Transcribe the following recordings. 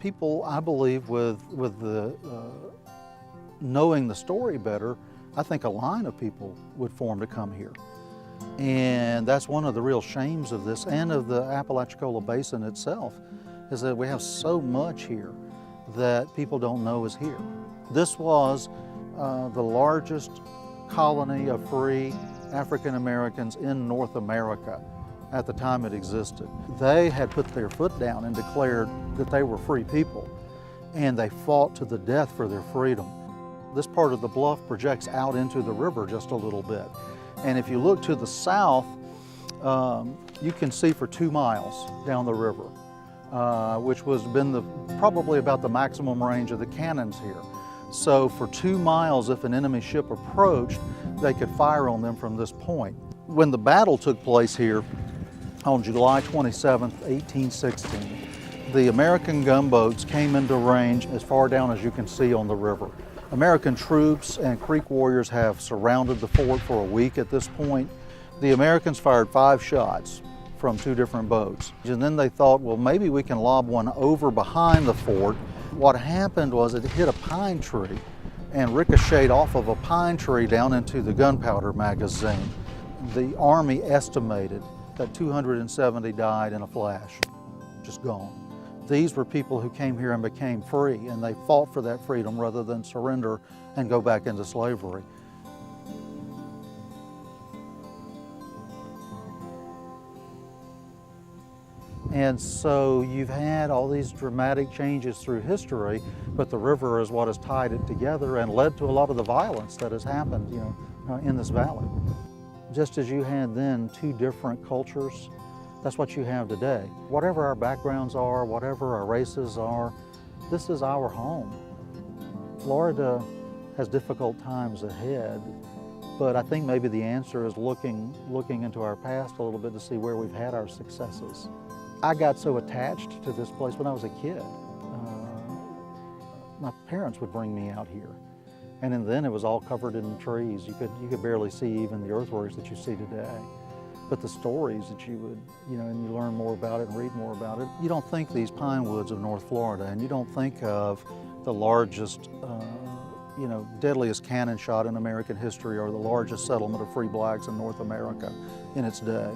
people, I believe, with the knowing the story better, I think a line of people would form to come here. And that's one of the real shames of this and of the Apalachicola Basin itself, is that we have so much here that people don't know is here. This was the largest colony of free African Americans in North America at the time it existed. They had put their foot down and declared that they were free people, and they fought to the death for their freedom. This part of the bluff projects out into the river just a little bit. And if you look to the south, you can see for 2 miles down the river, which was probably about the maximum range of the cannons here. So for 2 miles, if an enemy ship approached, they could fire on them from this point. When the battle took place here on July 27, 1816, the American gunboats came into range as far down as you can see on the river. American troops and Creek warriors have surrounded the fort for a week at this point. The Americans fired 5 shots from 2 different boats. And then they thought, well, maybe we can lob one over behind the fort. What happened was it hit a pine tree and ricocheted off of a pine tree down into the gunpowder magazine. The Army estimated that 270 died in a flash, just gone. These were people who came here and became free, and they fought for that freedom rather than surrender and go back into slavery. And so you've had all these dramatic changes through history, but the river is what has tied it together and led to a lot of the violence that has happened, in this valley. Just as you had then 2 different cultures, that's what you have today. Whatever our backgrounds are, whatever our races are, this is our home. Florida has difficult times ahead, but I think maybe the answer is looking into our past a little bit to see where we've had our successes. I got so attached to this place when I was a kid. My parents would bring me out here, and then it was all covered in trees. You could barely see even the earthworks that you see today. But the stories that you would, and you learn more about it and read more about it, you don't think these pine woods of North Florida, and you don't think of the largest, deadliest cannon shot in American history, or the largest settlement of free blacks in North America in its day.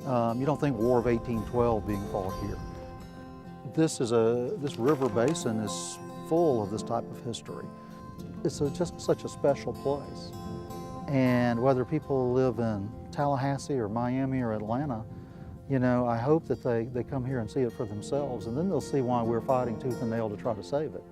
You don't think War of 1812 being fought here. This river basin is full of this type of history. It's just such a special place. And whether people live in Tallahassee or Miami or Atlanta, I hope that they come here and see it for themselves, and then they'll see why we're fighting tooth and nail to try to save it.